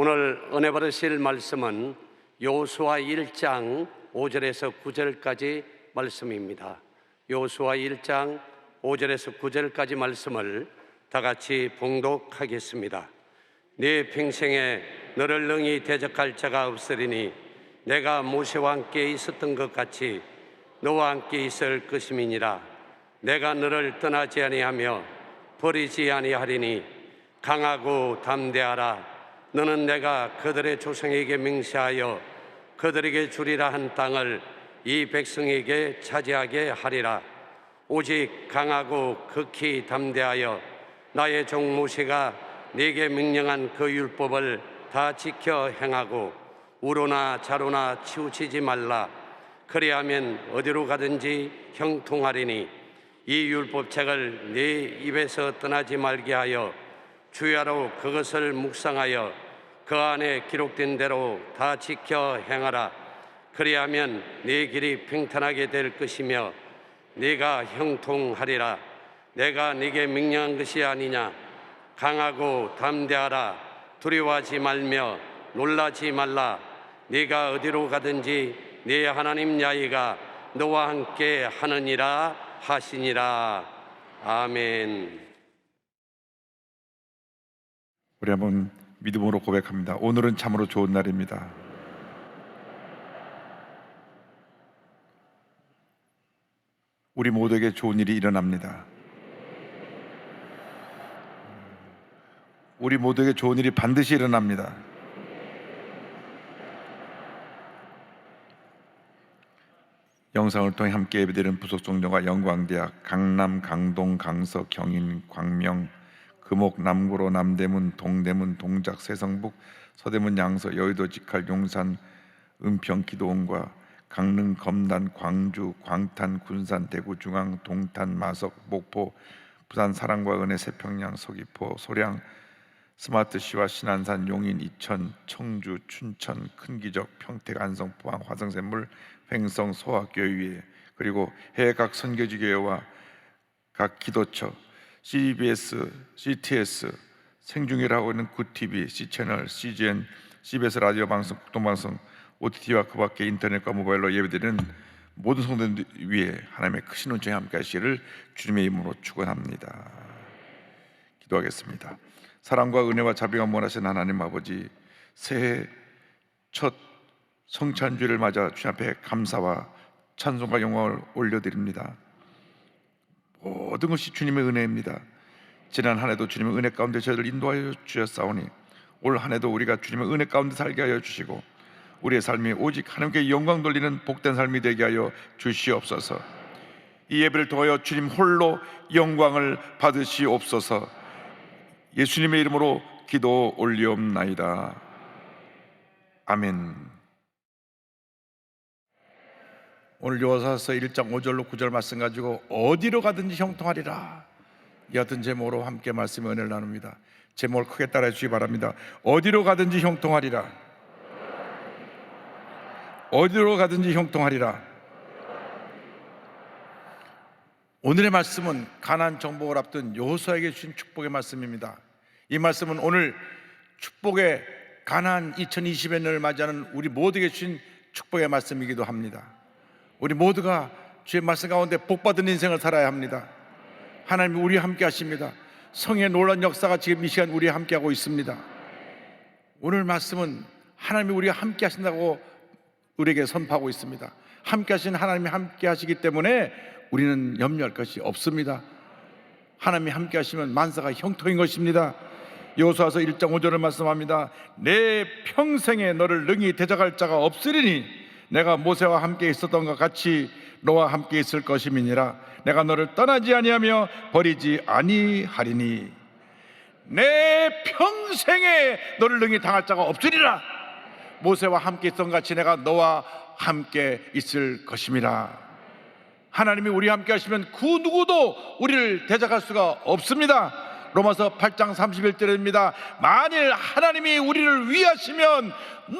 오늘 은혜 받으실 말씀은 여호수아 1장 5절에서 9절까지 말씀입니다. 여호수아 1장 5절에서 9절까지 말씀을 다 같이 봉독하겠습니다. 네 평생에 너를 능히 대적할 자가 없으리니 내가 모세와 함께 있었던 것 같이 너와 함께 있을 것임이니라. 내가 너를 떠나지 아니하며 버리지 아니하리니 강하고 담대하라. 너는 내가 그들의 조상에게 맹세하여 그들에게 주리라 한 땅을 이 백성에게 차지하게 하리라. 오직 강하고 극히 담대하여 나의 종 모세가 네게 명령한 그 율법을 다 지켜 행하고 우로나 좌로나 치우치지 말라. 그리하면 어디로 가든지 형통하리니 이 율법책을 네 입에서 떠나지 말게 하여 주야로 그것을 묵상하여 그 안에 기록된 대로 다 지켜 행하라. 그리하면 네 길이 평탄하게 될 것이며 네가 형통하리라. 내가 네게 명령한 것이 아니냐. 강하고 담대하라. 두려워하지 말며 놀라지 말라. 네가 어디로 가든지 네 하나님 야훼가 너와 함께 하느니라 하시니라. 아멘. 우리 한번 믿음으로 고백합니다. 오늘은 참으로 좋은 날입니다. 우리 모두에게 좋은 일이 일어납니다. 우리 모두에게 좋은 일이 반드시 일어납니다. 영상을 통해 함께 예배드리는 부속종정과 영광대학, 강남, 강동, 강서, 경인, 광명, 금옥, 남구로, 남대문, 동대문, 동작, 세성북, 서대문, 양서, 여의도, 직할, 용산, 은평, 기도원과 강릉, 검단, 광주, 광탄, 군산, 대구, 중앙, 동탄, 마석, 목포, 부산, 사랑과 은혜, 세평양, 서귀포, 소량, 스마트시와 신안산, 용인, 이천, 청주, 춘천, 큰기적, 평택, 안성, 포항, 화성샘물, 횡성, 소학교회, 그리고 해외 각 선교지교회와 각 기도처, CBS, CTS, 생중계를 하고 있는 굿TV, C채널, CGN, CBS 라디오 방송, 국동방송, OTT와 그 밖에 인터넷과 모바일로 예배드리는 모든 성도들 위해 하나님의 크신 은총이 함께 하시기를 주님의 이름으로 축원합니다. 기도하겠습니다. 사랑과 은혜와 자비가 원하신 하나님 아버지, 새해 첫 성찬주일을 맞아 주님 앞에 감사와 찬송과 영광을 올려드립니다. 모든 것이 주님의 은혜입니다. 지난 한 해도 주님의 은혜 가운데 저희를 인도하여 주셨사오니 올 한 해도 우리가 주님의 은혜 가운데 살게 하여 주시고 우리의 삶이 오직 하나님께 영광 돌리는 복된 삶이 되게 하여 주시옵소서. 이 예배를 통하여 주님 홀로 영광을 받으시옵소서. 예수님의 이름으로 기도 올리옵나이다. 아멘. 오늘 여호수아서 1장 5절로 9절 말씀 가지고 어디로 가든지 형통하리라, 이 같은 제목으로 함께 말씀의 은혜를 나눕니다. 제목을 크게 따라해 주시기 바랍니다. 어디로 가든지 형통하리라. 어디로 가든지 형통하리라. 오늘의 말씀은 가나안 정복을 앞둔 여호수아에게 주신 축복의 말씀입니다. 이 말씀은 오늘 축복의 가나안 2020년을 맞이하는 우리 모두에게 주신 축복의 말씀이기도 합니다. 우리 모두가 주의 말씀 가운데 복받은 인생을 살아야 합니다. 하나님이 우리와 함께 하십니다. 성의 놀라운 역사가 지금 이 시간 우리와 함께 하고 있습니다. 오늘 말씀은 하나님이 우리와 함께 하신다고 우리에게 선포하고 있습니다. 함께 하신 하나님이 함께 하시기 때문에 우리는 염려할 것이 없습니다. 하나님이 함께 하시면 만사가 형통인 것입니다. 여호수아서 1장 5절을 말씀합니다. 내 평생에 너를 능히 대적할 자가 없으리니 내가 모세와 함께 있었던 것 같이 너와 함께 있을 것임이니라. 내가 너를 떠나지 아니하며 버리지 아니하리니 내 평생에 너를 능히 당할 자가 없으리라. 모세와 함께 있었던 것 같이 내가 너와 함께 있을 것임이라. 하나님이 우리와 함께 하시면 그 누구도 우리를 대적할 수가 없습니다. 로마서 8장 31절입니다. 만일 하나님이 우리를 위하시면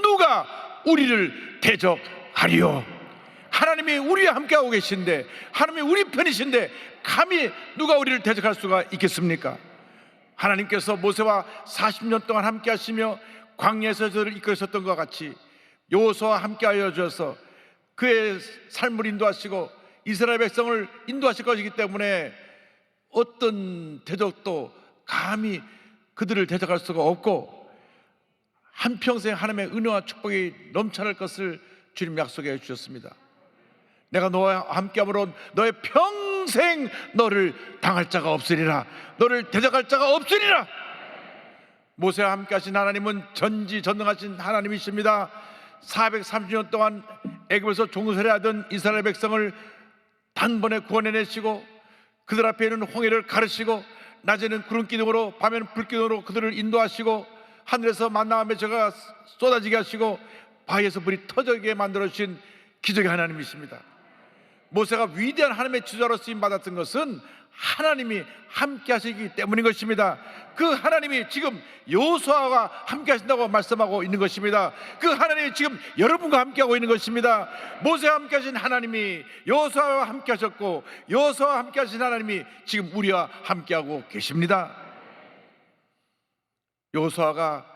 누가 우리를 대적하리요. 하나님이 우리와 함께하고 계신데, 하나님이 우리 편이신데 감히 누가 우리를 대적할 수가 있겠습니까? 하나님께서 모세와 40년 동안 함께 하시며 광야에서 저를 이끌으셨던 것 같이 여호수아와 함께하여 주셔서 그의 삶을 인도하시고 이스라엘 백성을 인도하실 것이기 때문에 어떤 대적도 감히 그들을 대적할 수가 없고 한평생 하나님의 은혜와 축복이 넘쳐날 것을 주님 약속해 주셨습니다. 내가 너와 함께함으로 너의 평생 너를 당할 자가 없으리라, 너를 대적할 자가 없으리라. 모세와 함께 하신 하나님은 전지전능하신 하나님이십니다. 430년 동안 애굽에서 종살이하던 이스라엘 백성을 단번에 구원해내시고 그들 앞에 있는 홍해를 가르시고 낮에는 구름 기둥으로 밤에는 불 기둥으로 그들을 인도하시고 하늘에서 만나와 메추가 쏟아지게 하시고 바위에서 불이 터지게 만들어주신 기적의 하나님이십니다. 모세가 위대한 하나님의 지도자로 쓰임받았던 것은 하나님이 함께 하시기 때문인 것입니다. 그 하나님이 지금 여호수아와 함께 하신다고 말씀하고 있는 것입니다. 그 하나님이 지금 여러분과 함께 하고 있는 것입니다. 모세와 함께 하신 하나님이 여호수아와 함께 하셨고 여호수아와 함께 하신 하나님이 지금 우리와 함께 하고 계십니다. 여호수아가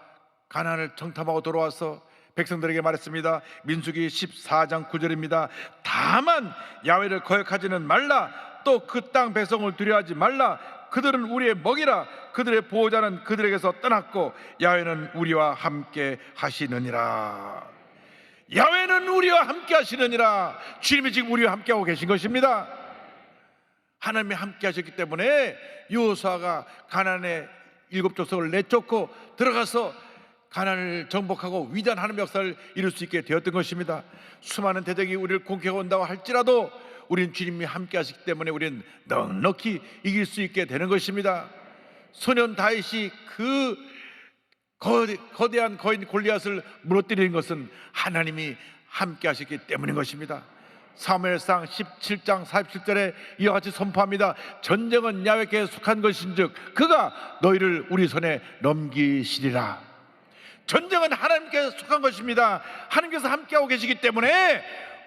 가나안을 정탐하고 돌아와서 백성들에게 말했습니다. 민수기 14장 9절입니다. 다만 야훼를 거역하지는 말라, 또 그 땅 백성을 두려워하지 말라. 그들은 우리의 먹이라. 그들의 보호자는 그들에게서 떠났고 야훼는 우리와 함께 하시느니라. 야훼는 우리와 함께 하시느니라. 주님이 지금 우리와 함께 하고 계신 것입니다. 하나님이 함께 하셨기 때문에 여호수아가 가나안의 7족속을 내쫓고 들어가서 가나안을 정복하고 위대한 하나님의 역사를 이룰 수 있게 되었던 것입니다. 수많은 대적이 우리를 공격해 온다고 할지라도 우리는 주님이 함께 하시기 때문에 우리는 넉넉히 이길 수 있게 되는 것입니다. 소년 다윗이 그 거대한 거인 골리앗을 무너뜨리는 것은 하나님이 함께 하셨기 때문인 것입니다. 사무엘상 17장 47절에 이와 같이 선포합니다. 전쟁은 야훼께 속한 것인즉 그가 너희를 우리 손에 넘기시리라. 전쟁은 하나님께 속한 것입니다. 하나님께서 함께하고 계시기 때문에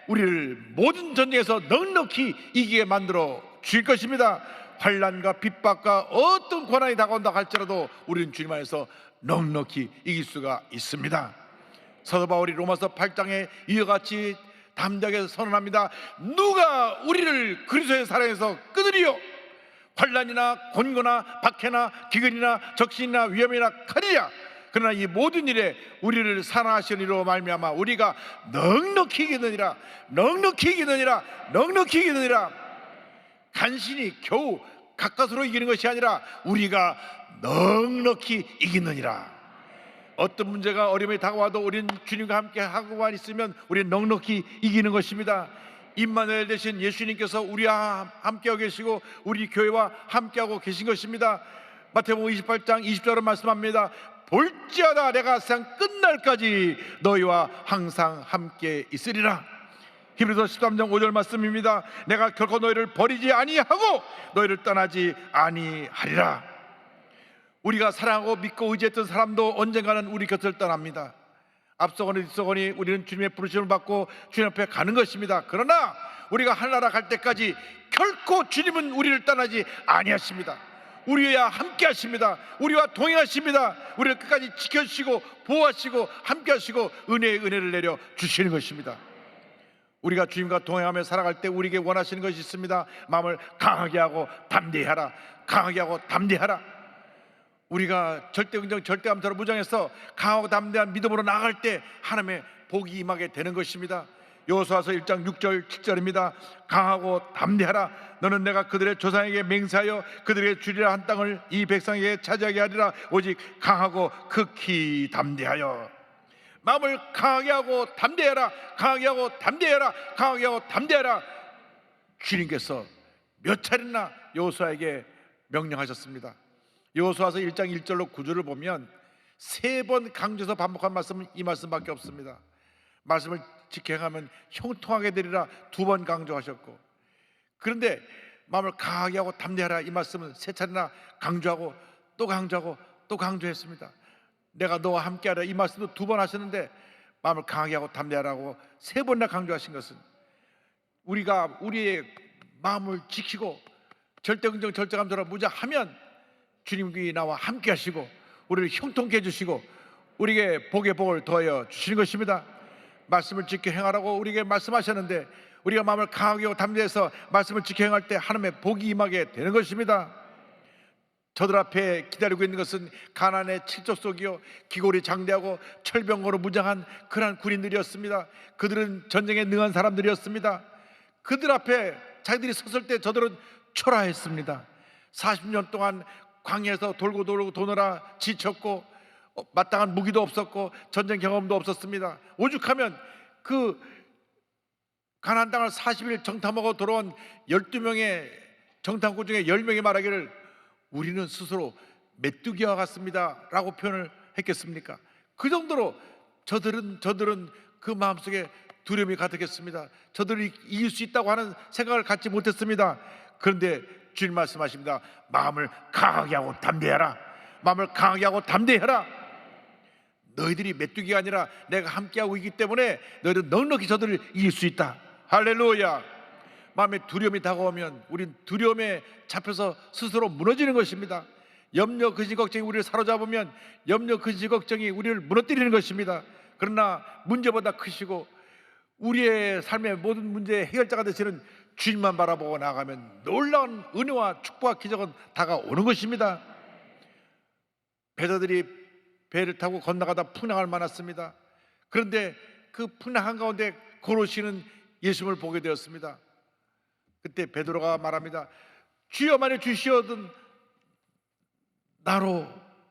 우리를 모든 전쟁에서 넉넉히 이기게 만들어 주실 것입니다. 환난과 핍박과 어떤 고난이 다가온다 할지라도 우리는 주님 안에서 넉넉히 이길 수가 있습니다. 사도 바울이 로마서 8장에 이와 같이 담대하게 선언합니다. 누가 우리를 그리스도의 사랑에서 끊으리요? 환난이나 곤고나 박해나 기근이나 적신이나 위험이나 칼이야. 그러나 이 모든 일에 우리를 사랑하시는 이로 말미암아 우리가 넉넉히 이기느니라. 넉넉히 이기느니라. 넉넉히 이기느니라. 간신히 겨우 가까스로 이기는 것이 아니라 우리가 넉넉히 이기느니라. 어떤 문제가 어려움이 다가와도 우리는 주님과 함께 하고만 있으면 우리는 넉넉히 이기는 것입니다. 임마누엘 되신 예수님께서 우리와 함께하고 계시고 우리 교회와 함께하고 계신 것입니다. 마태복음 28장 20절로 말씀합니다. 볼지어다 내가 세상 끝날까지 너희와 항상 함께 있으리라. 히브리서 13장 5절 말씀입니다. 내가 결코 너희를 버리지 아니하고 너희를 떠나지 아니하리라. 우리가 사랑하고 믿고 의지했던 사람도 언젠가는 우리 곁을 떠납니다. 앞서거니 뒤서거니 우리는 주님의 부르심을 받고 주님 앞에 가는 것입니다. 그러나 우리가 하늘나라 갈 때까지 결코 주님은 우리를 떠나지 아니하십니다. 우리와 함께 하십니다. 우리와 동행하십니다. 우리를 끝까지 지켜주시고 보호하시고 함께 하시고 은혜의 은혜를 내려 주시는 것입니다. 우리가 주님과 동행하며 살아갈 때 우리에게 원하시는 것이 있습니다. 마음을 강하게 하고 담대히 하라. 강하게 하고 담대히 하라. 우리가 절대긍정 절대감사로 무장해서 강하고 담대한 믿음으로 나아갈 때 하나님의 복이 임하게 되는 것입니다. 여호수아서 1장 6절 7절입니다. 강하고 담대하라. 너는 내가 그들의 조상에게 맹세하여 그들에게 주리라 한 땅을 이 백성에게 차지하게 하리라. 오직 강하고 극히 담대하여. 마음을 강하게 하고 담대하라. 강하게 하고 담대하라. 강하게 하고 담대하라. 주님께서 몇 차례나 여호수아에게 명령하셨습니다. 여호수아서 1장 1절로 9절을 보면 3번 강조해서 반복한 말씀은 이 말씀밖에 없습니다. 말씀을 지켜가면 형통하게 되리라 2번 강조하셨고, 그런데 마음을 강하게 하고 담대하라 이 말씀은 3차례나 강조하고 또 강조하고 또 강조했습니다. 내가 너와 함께하라 이 말씀도 2번 하셨는데 마음을 강하게 하고 담대하라고 3번이나 강조하신 것은 우리가 우리의 마음을 지키고 절대긍정 절대감사로 무장하면 주님이 나와 함께 하시고 우리를 형통케 해주시고 우리에게 복의 복을 더하여 주시는 것입니다. 말씀을 지켜 행하라고 우리에게 말씀하셨는데 우리가 마음을 강하게 하고 담대해서 말씀을 지켜 행할 때 하나님의 복이 임하게 되는 것입니다. 저들 앞에 기다리고 있는 것은 가난의 칠족 속이요 기골이 장대하고 철병거로 무장한 그러한 군인들이었습니다. 그들은 전쟁에 능한 사람들이었습니다. 그들 앞에 자기들이 섰을 때 저들은 초라했습니다. 40년 동안 광야에서 돌고 도느라 지쳤고 마땅한 무기도 없었고 전쟁 경험도 없었습니다. 오죽하면 그 가나안 땅을 40일 정탐하고 돌아온 12명의 정탐꾼 중에 10명이 말하기를 우리는 스스로 메뚜기와 같습니다 라고 표현을 했겠습니까? 그 정도로 저들은 그 마음속에 두려움이 가득했습니다. 저들이 이길 수 있다고 하는 생각을 갖지 못했습니다. 그런데 주님 말씀하십니다. 마음을 강하게 하고 담대해라. 마음을 강하게 하고 담대해라. 너희들이 메뚜기가 아니라 내가 함께하고 있기 때문에 너희들은 넉넉히 저들을 이길 수 있다. 할렐루야. 마음에 두려움이 다가오면 우린 두려움에 잡혀서 스스로 무너지는 것입니다. 염려, 근심, 걱정이 우리를 사로잡으면 염려, 근심, 걱정이 우리를 무너뜨리는 것입니다. 그러나 문제보다 크시고 우리의 삶의 모든 문제의 해결자가 되시는 주님만 바라보고 나아가면 놀라운 은혜와 축복과 기적은 다가오는 것입니다. 배도들이 배를 타고 건너가다 풍랑을 만났습니다. 그런데 그 풍랑 한가운데 걸어오시는 예수님을 보게 되었습니다. 그때 베드로가 말합니다. 주여 만일 주시어든 나로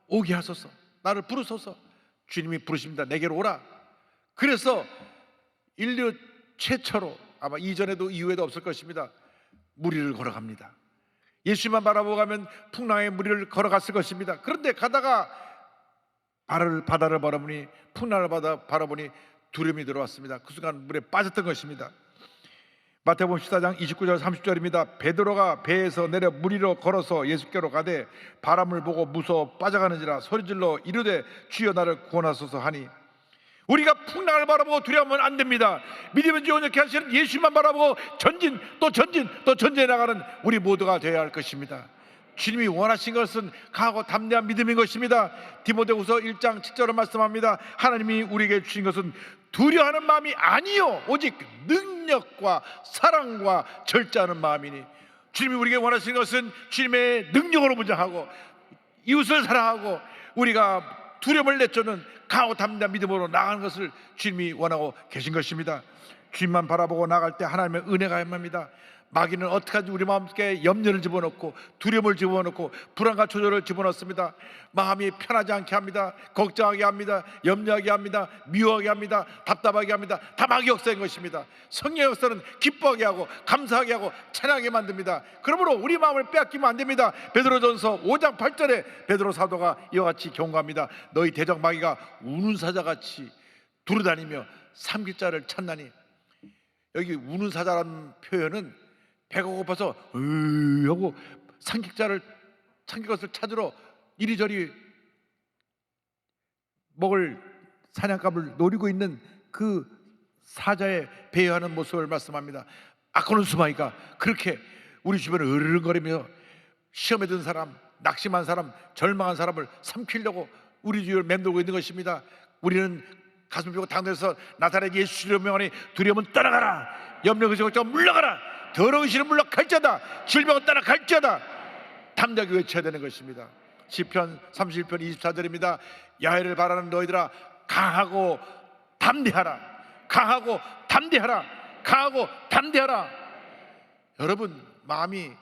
오게 하소서. 나를 부르소서. 주님이 부르십니다. 내게로 오라. 그래서 인류 최초로 아마 이전에도 이후에도 없을 것입니다. 무리를 걸어갑니다. 예수님만 바라보고 가면 풍랑의 무리를 걸어갔을 것입니다. 그런데 가다가 바다를 바라보니 풍랑을 바라보니 두려움이 들어왔습니다. 그 순간 물에 빠졌던 것입니다. 마태복음 14장 29절 30절입니다. 베드로가 배에서 내려 물 위로 걸어서 예수께로 가되 바람을 보고 무서워 빠져가는지라 소리질러 이르되 주여 나를 구원하소서 하니, 우리가 풍랑을 바라보고 두려워하면 안 됩니다. 믿음은 온전케 하시는 예수만 바라보고 전진 또 전진해 나가는 우리 모두가 되어야 할 것입니다. 주님이 원하신 것은 강하고 담대한 믿음인 것입니다. 디모데후서 1장 7절을 말씀합니다. 하나님이 우리에게 주신 것은 두려워하는 마음이 아니요 오직 능력과 사랑과 절제하는 마음이니, 주님이 우리에게 원하시는 것은 주님의 능력으로 무장하고 이웃을 사랑하고 우리가 두려움을 내쫓는 강하고 담대한 믿음으로 나가는 것을 주님이 원하고 계신 것입니다. 주님만 바라보고 나갈 때 하나님의 은혜가 임합니다. 마귀는 어떻게든지 우리 마음속에 염려를 집어넣고 두려움을 집어넣고 불안과 조절을 집어넣습니다. 마음이 편하지 않게 합니다. 걱정하게 합니다. 염려하게 합니다. 미워하게 합니다. 답답하게 합니다. 다 마귀 역사인 것입니다. 성령의 역사는 기뻐하게 하고 감사하게 하고 찬양하게 만듭니다. 그러므로 우리 마음을 빼앗기면 안 됩니다. 베드로전서 5장 8절에 베드로 사도가 이와 같이 경고합니다. 너희 대적 마귀가 우는 사자같이 두루다니며 삼킬 자를 찾나니. 여기 우는 사자라는 표현은 배가 고파서 하고 삼킬 것을 찾으러 이리저리 먹을 사냥감을 노리고 있는 그 사자의 배회하는 모습을 말씀합니다. 아코노스마이가 그렇게 우리 주변을 으르렁거리며 시험에 든 사람, 낙심한 사람, 절망한 사람을 삼키려고 우리 주위를 맴돌고 있는 것입니다. 우리는 가슴 펴고 당대에서 나사렛 예수를 명하니 두려움은 떠나가라, 염려 근심 걱정 물러가라, 더러운 신은 물러갈지어다, 질병은 떠나갈지어다, 담대하게 외쳐야 되는 것입니다. 시편 31편 24절입니다. 야훼를 바라는 너희들아 강하고 담대하라, 강하고 담대하라, 강하고 담대하라. 여러분, 마음이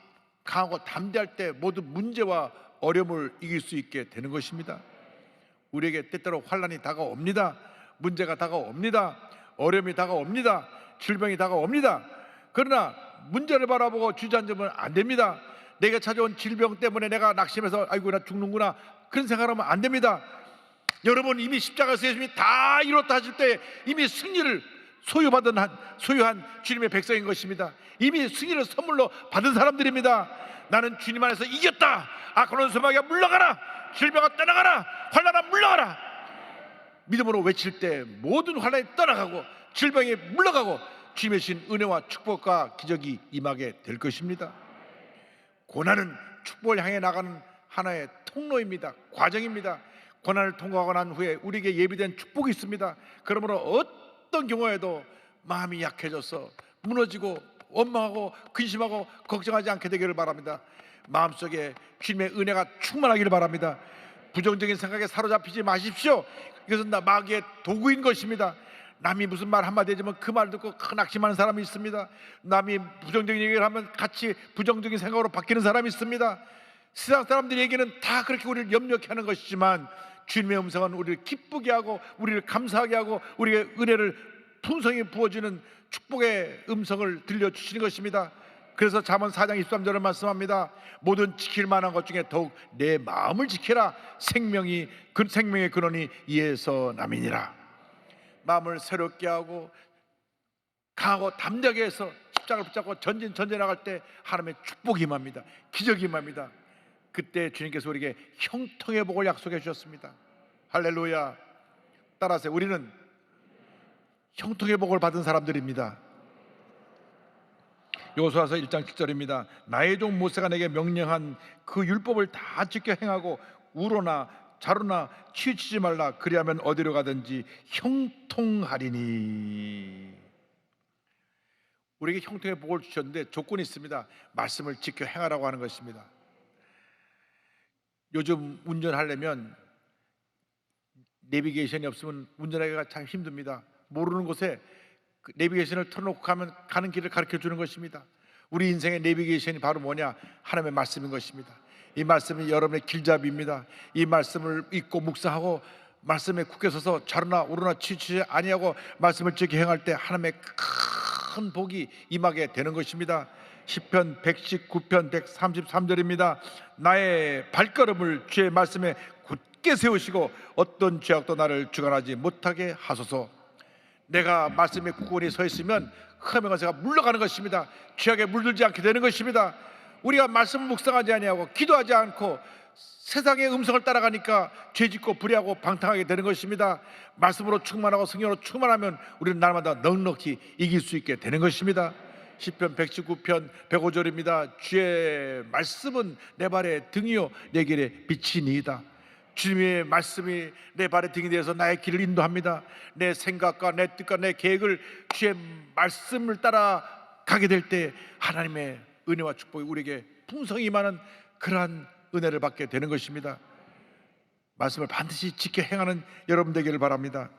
강하고 담대할 때 모든 문제와 어려움을 이길 수 있게 되는 것입니다. 우리에게 때때로 환난이 다가옵니다. 문제가 다가옵니다. 어려움이 다가옵니다. 질병이 다가옵니다. 그러나 문제를 바라보고 주저앉으면 안 됩니다. 내가 찾아온 질병 때문에 내가 낙심해서 아이고 나 죽는구나 그런 생각하면 안 됩니다. 여러분, 이미 십자가에서 예수님이 다 이뤘다 하실 때 이미 승리를 소유한 주님의 백성인 것입니다. 이미 승리를 선물로 받은 사람들입니다. 나는 주님 안에서 이겼다. 아코노스마귀가 물러가라, 질병아 떠나가라, 환난아 물러가라. 믿음으로 외칠 때 모든 환난이 떠나가고 질병이 물러가고 주님의 신 은혜와 축복과 기적이 임하게 될 것입니다. 고난은 축복을 향해 나가는 하나의 통로입니다. 과정입니다. 고난을 통과하고 난 후에 우리에게 예비된 축복이 있습니다. 그러므로 어떤 경우에도 마음이 약해져서 무너지고 원망하고 근심하고 걱정하지 않게 되기를 바랍니다. 마음속에 주님의 은혜가 충만하기를 바랍니다. 부정적인 생각에 사로잡히지 마십시오. 이것은 다 마귀의 도구인 것입니다. 남이 무슨 말 한마디 해주면 그 말 듣고 큰 낙심하는 사람이 있습니다. 남이 부정적인 얘기를 하면 같이 부정적인 생각으로 바뀌는 사람이 있습니다. 세상 사람들이 얘기는 다 그렇게 우리를 염려케 하는 것이지만 주님의 음성은 우리를 기쁘게 하고 우리를 감사하게 하고 우리의 은혜를 풍성히 부어주는 축복의 음성을 들려주시는 것입니다. 그래서 잠언 4장 23절을 말씀합니다. 모든 지킬 만한 것 중에 더욱 내 마음을 지키라. 생명의 근원이 이에서 남이니라. 마음을 새롭게 하고 강하고 담대하게 해서 십자가를 붙잡고 전진 나갈 때 하나님의 축복이 임합니다. 기적이 임합니다. 그때 주님께서 우리에게 형통의 복을 약속해 주셨습니다. 할렐루야. 따라서 우리는 형통의 복을 받은 사람들입니다. 여호수아서 1장 7절입니다. 나의 종 모세가 내게 명령한 그 율법을 다 지켜 행하고 우로나 자로나 치우치지 말라. 그리하면 어디로 가든지 형통하리니. 우리에게 형통의 복을 주셨는데 조건이 있습니다. 말씀을 지켜 행하라고 하는 것입니다. 요즘 운전하려면 내비게이션이 없으면 운전하기가 참 힘듭니다. 모르는 곳에 내비게이션을 틀어놓고 가는 길을 가르쳐 주는 것입니다. 우리 인생의 내비게이션이 바로 뭐냐? 하나님의 말씀인 것입니다. 이 말씀이 여러분의 길잡이입니다. 이 말씀을 읽고 묵상하고 말씀에 굳게 서서 좌로나 우로나 치우치지 아니하고 말씀을 지켜 행할 때 하나님의 큰 복이 임하게 되는 것입니다. 시편 119편 133절입니다. 나의 발걸음을 주의 말씀에 굳게 세우시고 어떤 죄악도 나를 주관하지 못하게 하소서. 내가 말씀에 굳건히 서 있으면 흑암의 권세가 물러가는 것입니다. 죄악에 물들지 않게 되는 것입니다. 우리가 말씀을 묵상하지 아니하고 기도하지 않고 세상의 음성을 따라가니까 죄짓고 불의하고 방탕하게 되는 것입니다. 말씀으로 충만하고 성령으로 충만하면 우리는 날마다 넉넉히 이길 수 있게 되는 것입니다. 시편 119편 105절입니다. 주의 말씀은 내 발의 등이요 내 길에 빛이니이다. 주님의 말씀이 내 발의 등이 되어서 나의 길을 인도합니다. 내 생각과 내 뜻과 내 계획을 주의 말씀을 따라 가게 될 때 하나님의 은혜와 축복이 우리에게 풍성히 임하는 그러한 은혜를 받게 되는 것입니다. 말씀을 반드시 지켜 행하는 여러분 되기를 바랍니다.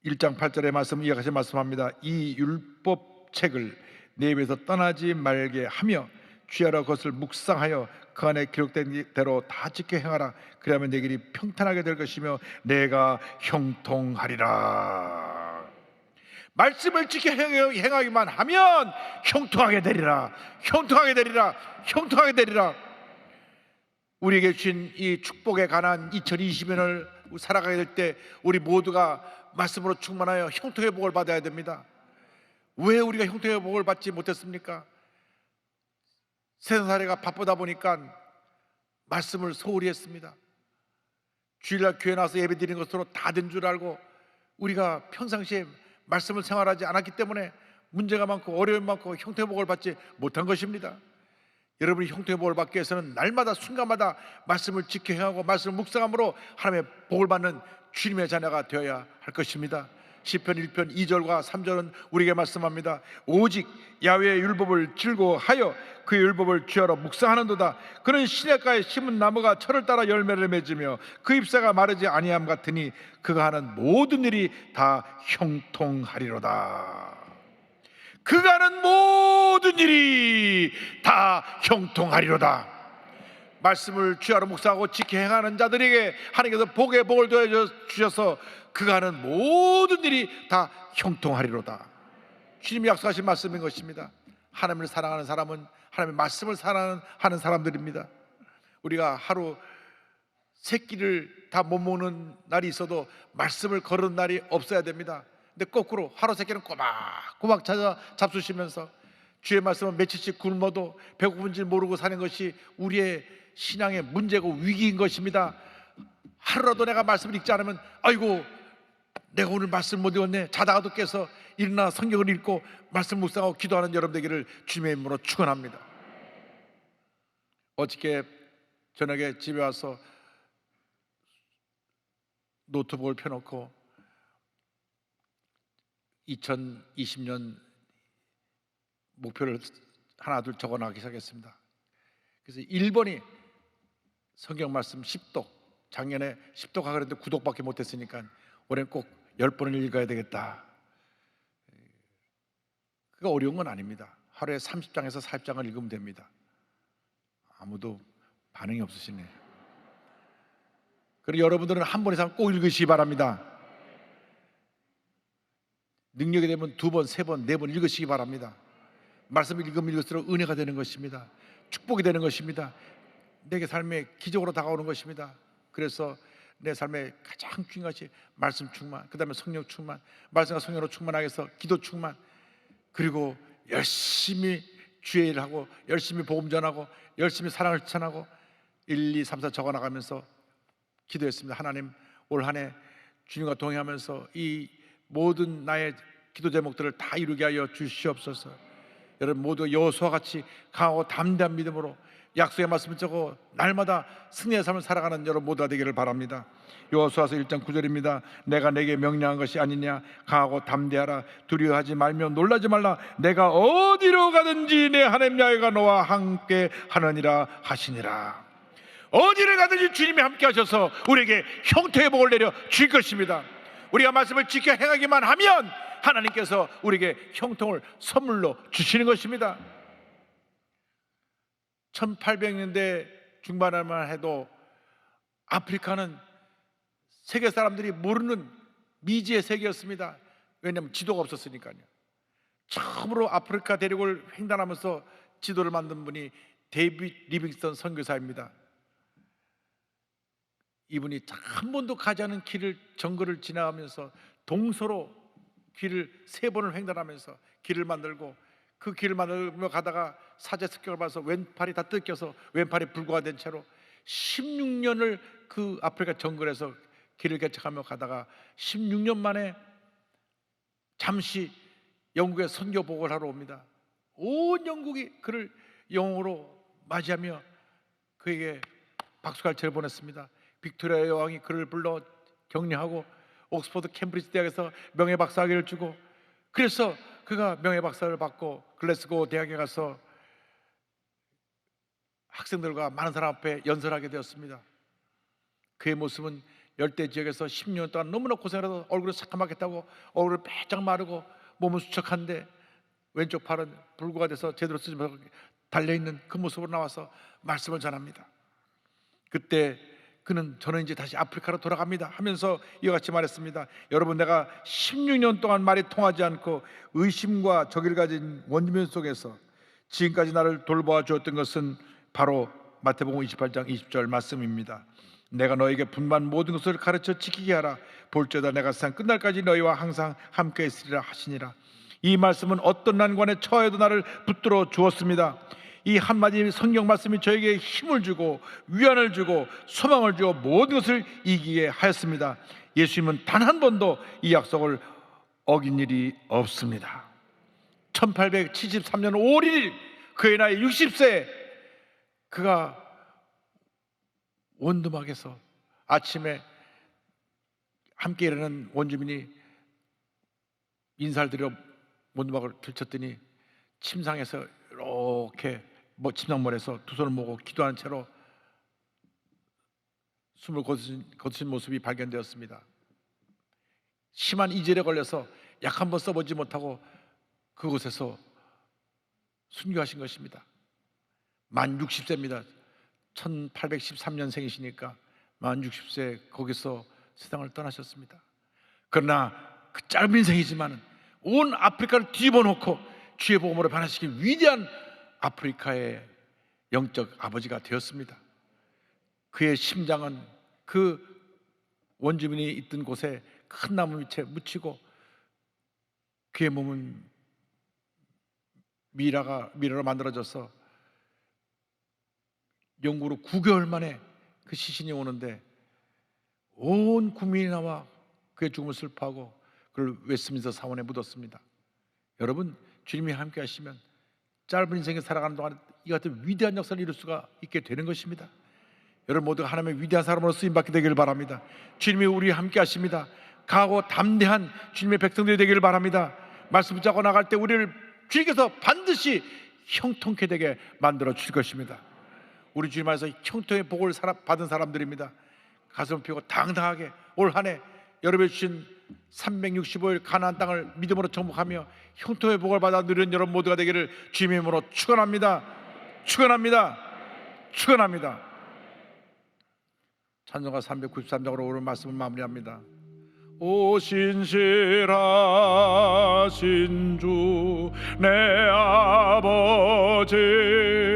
1장 8절의 말씀 이와 같이 말씀합니다. 이 율법책을 내 입에서 떠나지 말게 하며 주야로 그것을 묵상하여 그 안에 기록된 대로 다 지켜 행하라. 그러면 내 길이 평탄하게 될 것이며 내가 형통하리라. 말씀을 지켜 행하기만 하면 형통하게 되리라. 형통하게 되리라. 형통하게 되리라. 우리에게 주신 이 축복에 관한 2020년을 살아가게 될 때 우리 모두가 말씀으로 충만하여 형통의 복을 받아야 됩니다. 왜 우리가 형통의 복을 받지 못했습니까? 세상살이가 바쁘다 보니까 말씀을 소홀히 했습니다. 주일날 교회 나와서 예배 드리는 것으로 다 된 줄 알고 우리가 평상시에 말씀을 생활하지 않았기 때문에 문제가 많고 어려움이 많고 형통의 복을 받지 못한 것입니다. 여러분이 형통의 복을 받기 위해서는 날마다 순간마다 말씀을 지켜 행하고 말씀을 묵상함으로 하나님의 복을 받는 주님의 자녀가 되어야 할 것입니다. 시편 1편 2절과 3절은 우리에게 말씀합니다. 오직 야훼의 율법을 즐거워하여 그의 율법을 주야로 묵상하는도다. 그는 시냇가에 심은 나무가 철을 따라 열매를 맺으며 그 잎사가 마르지 아니함 같으니 그가 하는 모든 일이 다 형통하리로다. 그가 하는 모든 일이 다 형통하리로다. 말씀을 주야로 묵상하고 지켜 행하는 자들에게 하나님께서 복의 복을 더해 주셔서 그가 하는 모든 일이 다 형통하리로다. 주님이 약속하신 말씀인 것입니다. 하나님을 사랑하는 사람은 하나님의 말씀을 사랑하는 사람들입니다. 우리가 하루 세 끼를 다 못 먹는 날이 있어도 말씀을 거르는 날이 없어야 됩니다. 근데 거꾸로 하루 세 끼는 꼬박꼬박 찾아 잡수시면서 주의 말씀은 며칠씩 굶어도 배고픈지 모르고 사는 것이 우리의 신앙의 문제고 위기인 것입니다. 하루라도 내가 말씀을 읽지 않으면 아이고 내가 오늘 말씀 못 읽었네. 자다가도 깨서 일어나 성경을 읽고 말씀 묵상하고 기도하는 여러분 되기를 주님의 이름으로 축원합니다. 어저께 저녁에 집에 와서 노트북을 펴놓고 2020년 목표를 하나 둘 적어나가기 시작했습니다. 그래서 1번이 성경 말씀 10독, 작년에 10독 하기로 했는데 9독밖에 못했으니까 올해는 꼭 10번을 읽어야 되겠다. 그게 어려운 건 아닙니다. 하루에 30장에서 40장을 읽으면 됩니다. 아무도 반응이 없으시네요. 그리고 여러분들은 한 번 이상 꼭 읽으시기 바랍니다. 능력이 되면 2번, 3번, 4번 읽으시기 바랍니다. 말씀을 읽으면 읽을수록 은혜가 되는 것입니다. 축복이 되는 것입니다. 내게 삶에 기적으로 다가오는 것입니다. 그래서 내 삶에 가장 중요한 것이 말씀 충만, 그 다음에 성령 충만, 말씀과 성령으로 충만하게 해서 기도 충만, 그리고 열심히 주의 일을 하고 열심히 복음 전하고 열심히 사랑을 전하고 1, 2, 3, 4 적어나가면서 기도했습니다. 하나님, 올 한 해 주님과 동행하면서 이 모든 나의 기도 제목들을 다 이루게 하여 주시옵소서. 여러분 모두 여호수아와 같이 강하고 담대한 믿음으로 약속의 말씀을 적어 날마다 승리의 삶을 살아가는 여러분 모두가 되기를 바랍니다. 여호수아서 1장 9절입니다. 내가 내게 명령한 것이 아니냐, 강하고 담대하라, 두려워하지 말며 놀라지 말라, 내가 어디로 가든지 내 하나님 야훼가 너와 함께 하느니라 하시니라. 어디를 가든지 주님이 함께 하셔서 우리에게 형통의 복을 내려 주실 것입니다. 우리가 말씀을 지켜 행하기만 하면 하나님께서 우리에게 형통을 선물로 주시는 것입니다. 1800년대 중반에만 해도 아프리카는 세계 사람들이 모르는 미지의 세계였습니다. 왜냐하면 지도가 없었으니까요. 처음으로 아프리카 대륙을 횡단하면서 지도를 만든 분이 데이빗 리빙스턴 선교사입니다. 이분이 한 번도 가지 않은 길을, 정글을 지나가면서 동서로 길을 3번을 횡단하면서 길을 만들고, 그 길을 만들며 가다가 사제 습격을 받아서 왼팔이 다 뜯겨서 왼팔이 불구가 채로 16년을 그 아프리카 정글에서 길을 개척하며 가다가 16년 만에 잠시 영국에 선교 복을 하러 옵니다. 온 영국이 그를 영으로 맞이하며 그에게 박수갈채를 보냈습니다. 빅토리아 여왕이 그를 불러 격려하고 옥스퍼드 캠브리지 대학에서 명예박사학위를 주고, 그래서 그가 명예박사를 받고 글래스고 대학에 가서 학생들과 많은 사람 앞에 연설하게 되었습니다. 그의 모습은 열대 지역에서 10년 동안 너무나 고생해서 얼굴이 새까맣게 타고 얼굴이 빼짝 마르고 몸은 수척한데 왼쪽 팔은 불구가 돼서 제대로 쓰지 못하고 달려있는 그 모습으로 나와서 말씀을 전합니다. 그때 그는 저는 이제 다시 아프리카로 돌아갑니다 하면서 이와 같이 말했습니다. 여러분, 내가 16년 동안 말이 통하지 않고 의심과 적의를 가진 원주민 속에서 지금까지 나를 돌보아 주었던 것은 바로 마태복음 28장 20절 말씀입니다. 내가 너에게 분반 모든 것을 가르쳐 지키게 하라. 볼지어다 내가 세상 끝날까지 너희와 항상 함께 있으리라 하시니라. 이 말씀은 어떤 난관에 처해도 나를 붙들어 주었습니다. 이 한마디 성경 말씀이 저에게 힘을 주고 위안을 주고 소망을 주어 모든 것을 이기게 하였습니다. 예수님은 단 한 번도 이 약속을 어긴 일이 없습니다. 1873년 5월 1일 그의 나이 60세, 그가 원두막에서 아침에 함께 일하는 원주민이 인사를 드려 원두막을 펼쳤더니 침상에서 이렇게 침상머리에서 두 손을 모으고 기도하는 채로 숨을 거두신 모습이 발견되었습니다. 심한 이절에 걸려서 약 한 번 써보지 못하고 그곳에서 순교하신 것입니다. 만 60세입니다. 1813년생이시니까 만 60세 거기서 세상을 떠나셨습니다. 그러나 그 짧은 인생이지만 온 아프리카를 뒤집어놓고 주의 복음으로 변화시킨 위대한 아프리카의 영적 아버지가 되었습니다. 그의 심장은 그 원주민이 있던 곳에 큰 나무 밑에 묻히고 그의 몸은 미라로 만들어져서 영구로 9개월 만에 그 시신이 오는데 온 국민이 나와 그의 죽음을 슬퍼하고 그를 웨스트민스터 사원에 묻었습니다. 여러분, 주님이 함께 하시면 짧은 인생에 살아가는 동안 이 같은 위대한 역사를 이룰 수가 있게 되는 것입니다. 여러분 모두가 하나님의 위대한 사람으로 쓰임받게 되기를 바랍니다. 주님이 우리와 함께 하십니다. 강하고 담대한 주님의 백성들이 되기를 바랍니다. 말씀 붙잡고 나갈 때 우리를 주님께서 반드시 형통케 되게 만들어 주실 것입니다. 우리 주님 안에서 형통의 복을 받은 사람들입니다. 가슴을 펴고 당당하게 올 한 해 여러분이 주신 365일 가나안 땅을 믿음으로 정복하며 형통의 복을 받아 누리는 여러분 모두가 되기를 주님의 이름으로 축원합니다. 축원합니다. 축원합니다. 찬송가 393장으로 오늘 말씀을 마무리합니다. 오 신실하신 주 내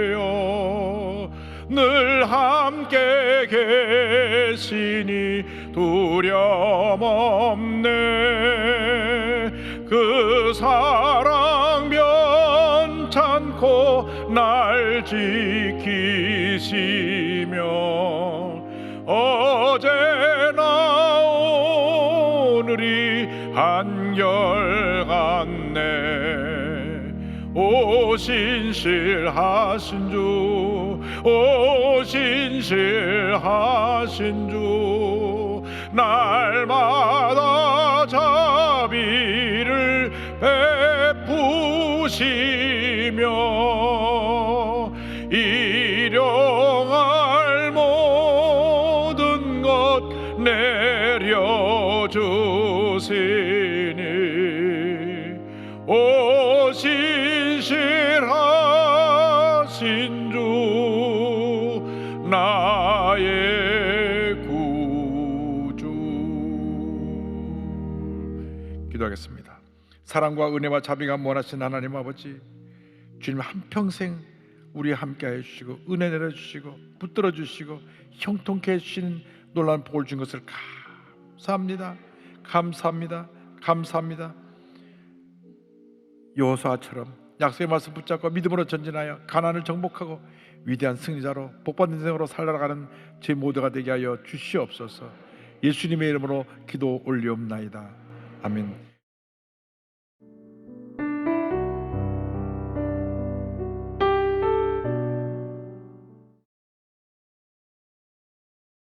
아버지여 늘 함께 계시니 두려움 없네. 그 사랑 변찮고 날 지키시며 어제나 오늘이 한결같네. 오 신실하신 주, 오 신실하신 주 날마다 자비를 베푸시며 일용할 모든 것 내려주시니 오 신실하신 주 나의 구주. 기도하겠습니다. 사랑과 은혜와 자비가 원하신 하나님 아버지, 주님 한평생 우리 함께 해주시고 은혜 내려주시고 붙들어 주시고 형통케 해주시는 놀라운 복을 준 것을 감사합니다. 감사합니다. 감사합니다. 여호수아처럼 약속의 말씀 붙잡고 믿음으로 전진하여 가나안을 정복하고 위대한 승리자로 복받는 인생으로 살아가는 제 모두가 되게 하여 주시옵소서. 예수님의 이름으로 기도 올리옵나이다. 아멘.